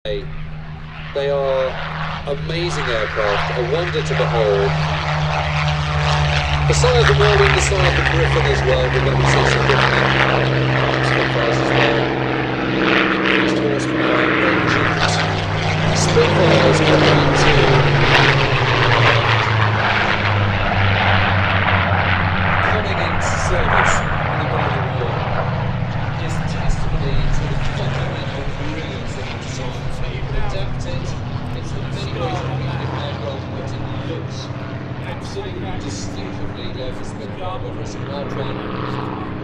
They are amazing aircraft, a wonder to behold. Beside the Whirlwind, beside the Griffin as well, we're going to see some different Spitfires as well. Increased horsepower, engines. Spitfires coming into service in the World War is testimony to the fundamental brilliance of the design. Adapted, it's in many ways a beautiful aircraft, but it looks absolutely distinctively like a Spitfire, whether it's a Mark 1 or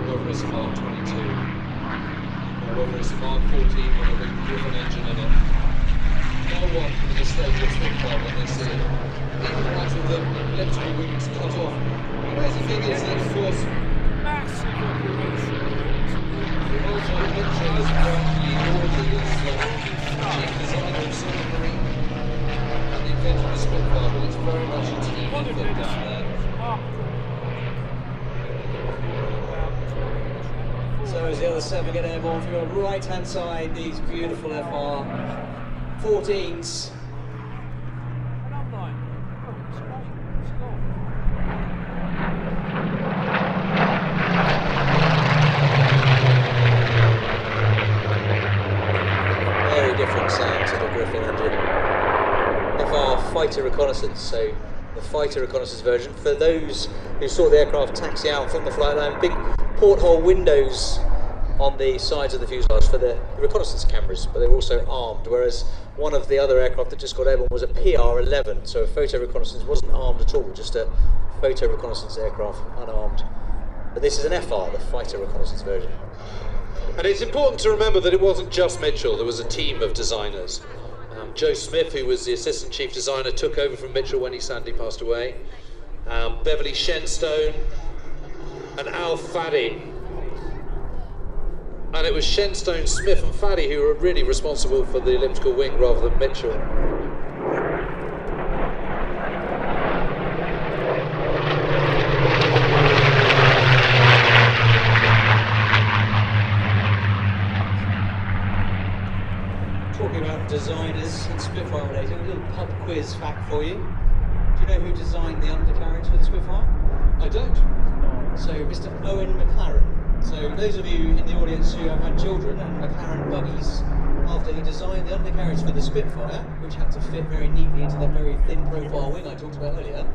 whether it's a Mark 22 or whether it's a Mark 14 with a big Griffin engine in it. No one can mistake a Spitfire when they see it. Even the ones with the elliptical wings cut off. The amazing thing is that, of course, massive operation. The ultra picture is apparently ordered as chief designer of Supermarine and the inventor of the Spitfire, but it's very much a team effort down there. So as the other seven get airborne from your right hand side, these beautiful FR-14s. Fighter reconnaissance, so the fighter reconnaissance version. For those who saw the aircraft taxi out from the flight line, big porthole windows on the sides of the fuselage for the reconnaissance cameras, but they were also armed, whereas one of the other aircraft that just got airborne was a PR-11, so a photo reconnaissance wasn't armed at all, just a photo reconnaissance aircraft, unarmed. But this is an FR, the fighter reconnaissance version. And it's important to remember that it wasn't just Mitchell, there was a team of designers. Joe Smith, who was the assistant chief designer, took over from Mitchell when he sadly passed away. Beverly Shenstone and Al Faddy. And it was Shenstone, Smith and Faddy who were really responsible for the elliptical wing rather than Mitchell. Talking about designers and Spitfire related, a little pub quiz fact for you. Do you know who designed the undercarriage for the Spitfire? I don't. So Mr. Owen McLaren. So those of you in the audience who have had children and McLaren buggies, after he designed the undercarriage for the Spitfire, which had to fit very neatly into that very thin profile wing I talked about earlier,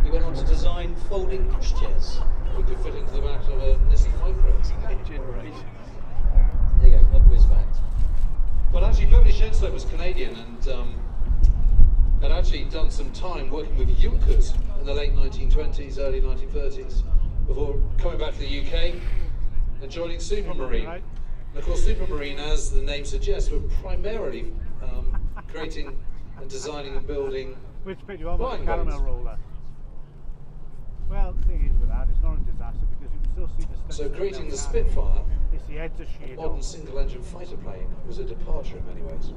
he went on to design folding pushchairs. We could fit into the back of a Nissan Micro. There you go, pub quiz fact. Well, actually, Beverly Shenstone was Canadian and had actually done some time working with Vickers in the late 1920s, early 1930s, before coming back to the UK and joining Supermarine. And of course, Supermarine, as the name suggests, were primarily creating and designing and building which bit you on flying the caramel boats. roller. Well, the thing is with that, it's not a disaster because you can still see the So creating the Spitfire, it's the edge of sheet a modern single-engine fighter plane, was a departure in many ways.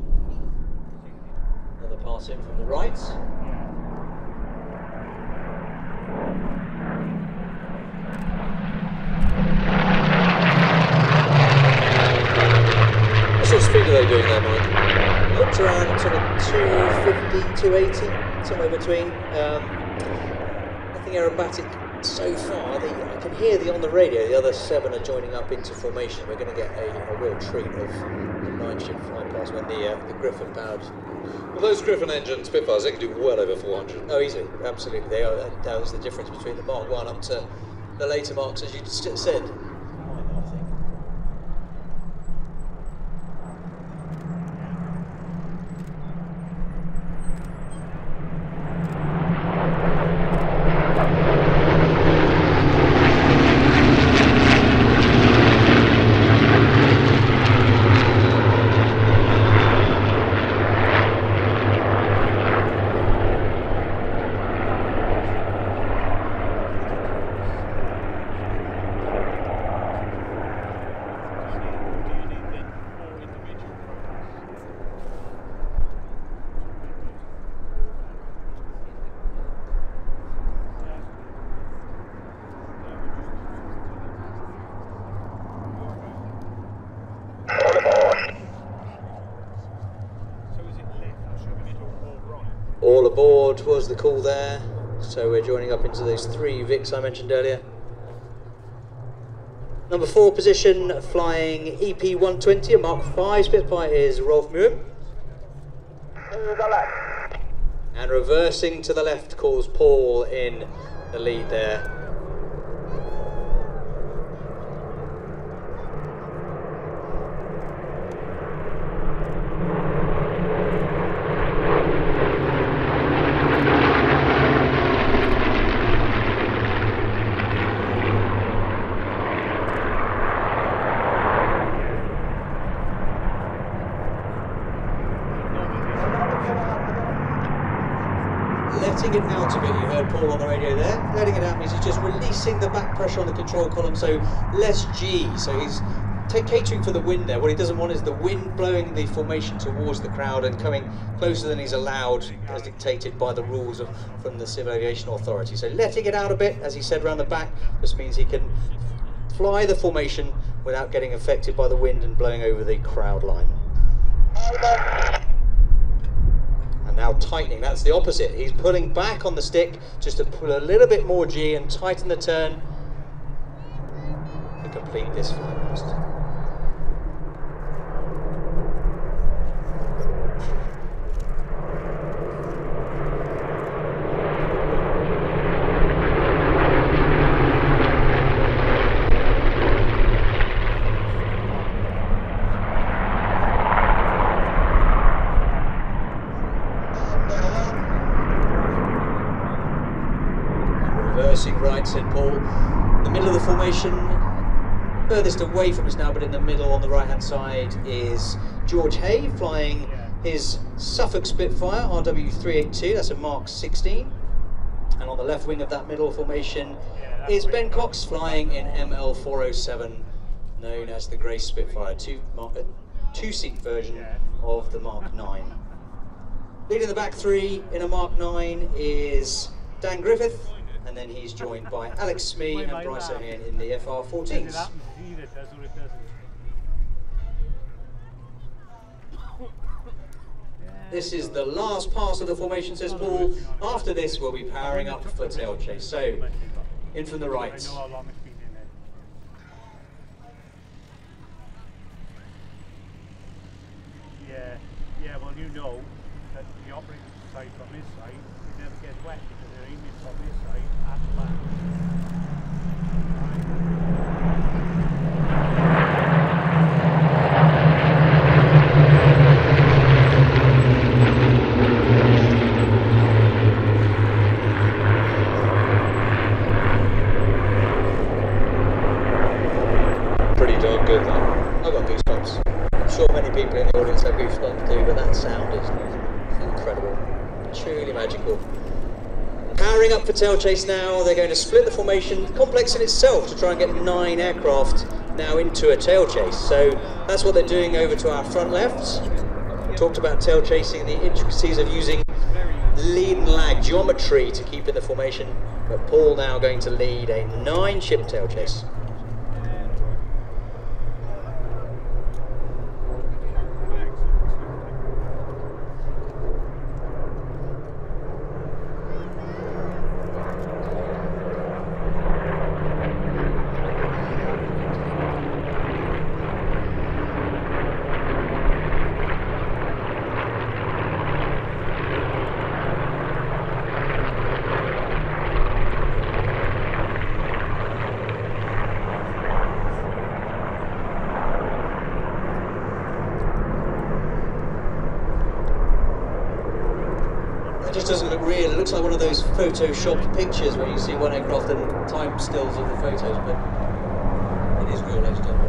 Another pass in from the right. What sort of speed are they doing there, Mike? Looked around sort of 250, 280, somewhere between. Nothing aerobatic so far. I can hear on the radio the other seven are joining up into formation. We're going to get a real treat of the 9-ship flying past when the Griffin powered. Well, those Griffin engine Spitfires, they can do well over 400. Oh, easily, absolutely. They are. That was the difference between the Mark 1 up to the later Marks, as you just said. aboard was the call there. So we're joining up into those 3 Vicks I mentioned earlier. Number 4 position, flying EP-120, a Mark 5 Spitfire, is Rolf Muir. And reversing to the left calls Paul in the lead there. Letting it out a bit, you heard Paul on the radio there. Letting it out means he's just releasing the back pressure on the control column, so less G. So he's catering for the wind there. What he doesn't want is the wind blowing the formation towards the crowd and coming closer than he's allowed, as dictated by the rules from the Civil Aviation Authority. So letting it out a bit, as he said, around the back, just means he can fly the formation without getting affected by the wind and blowing over the crowd line. And now tightening, that's the opposite. He's pulling back on the stick just to pull a little bit more G and tighten the turn to complete this flight past. Reversing right, said Paul. The middle of the formation, furthest away from us now, but in the middle on the right hand side is George Hay flying his Suffolk Spitfire RW382, that's a Mark 16. And on the left wing of that middle formation is Ben Cox flying in ML407, known as the Grace Spitfire, two-seat version of the Mark 9. Leading the back 3 in a Mark 9 is Dan Griffith, and then he's joined by Alex Smee and Bryce O'Hain in the FR14s. This is the last pass of the formation, says Paul. After this, we'll be powering up for tail chase. So, in from the right. Yeah, well, you know that the operating side from this side, it never gets wet because they're aiming from this side at the back. Pretty darn good, though. I've got goosebumps. I'm sure many people in the audience have goosebumps too, but that sound is incredible. Truly magical. Powering up for tail chase now. They're going to split the formation, complex in itself, to try and get 9 aircraft now into a tail chase. So that's what they're doing over to our front left. We talked about tail chasing, the intricacies of using lead and lag geometry to keep in the formation. But Paul now going to lead a 9-ship tail chase. Just doesn't look real. It looks like one of those photoshopped pictures where you see one aircraft and time stills of the photos, but it is real, ladies and gentlemen.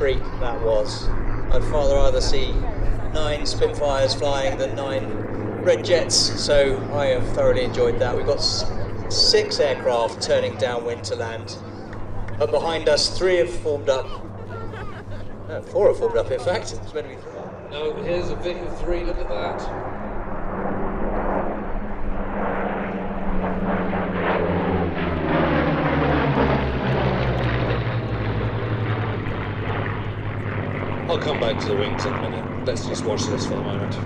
treat that was. I'd far rather see 9 Spitfires flying than 9 Red Jets, so I have thoroughly enjoyed that. We've got 6 aircraft turning downwind to land, and behind us 3 have formed up. No, 4 have formed up in fact. It's meant to be 3. No, here's a Vickers 3, look at that. I'll come back to the wings in a minute. Let's just watch this for the moment.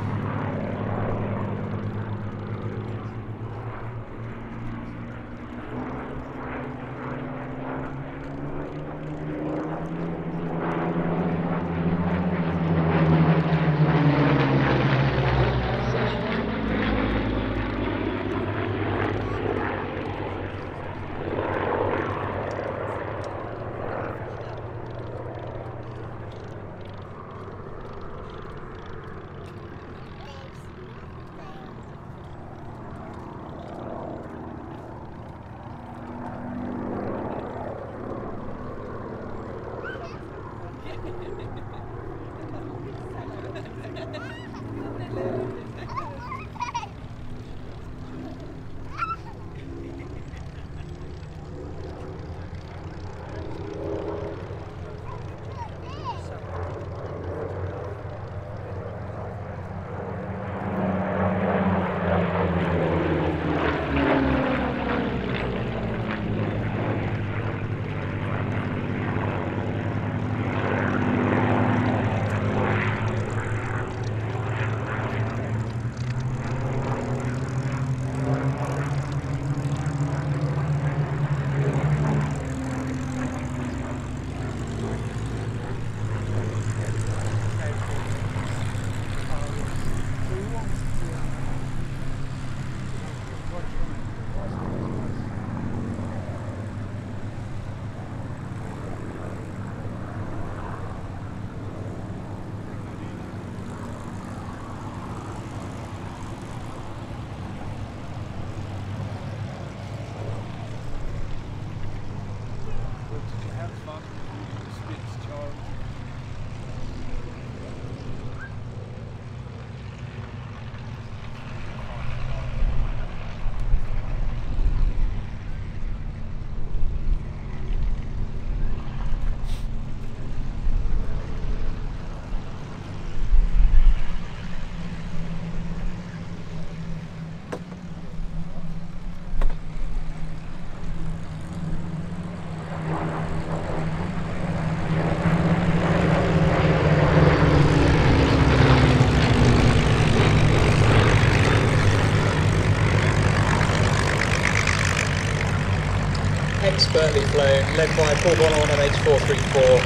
Expertly flown, led by Paul Bonner on MH434,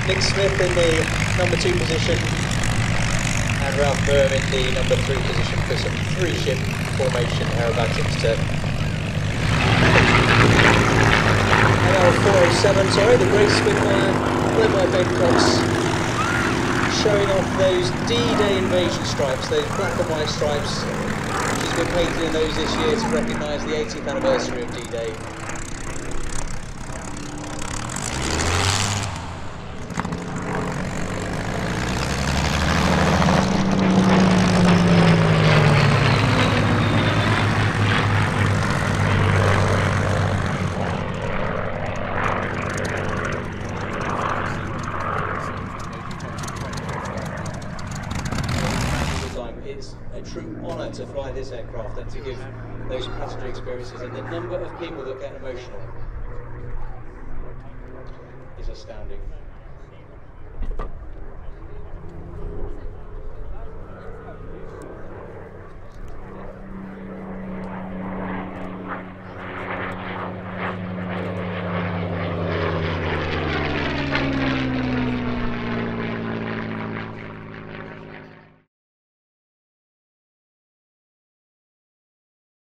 Nick Smith in the number 2 position, and Ralph Boehm in the number 3 position for some 3-ship formation aerobatics to ML407, sorry, the Great Spitfire, flown by Ben Cox, showing off those D-Day invasion stripes, those black and white stripes, which has been painted in those this year to recognise the 80th anniversary of D-Day. It's a true honour to fly this aircraft and to give those passenger experiences, and the number of people that get emotional is astounding.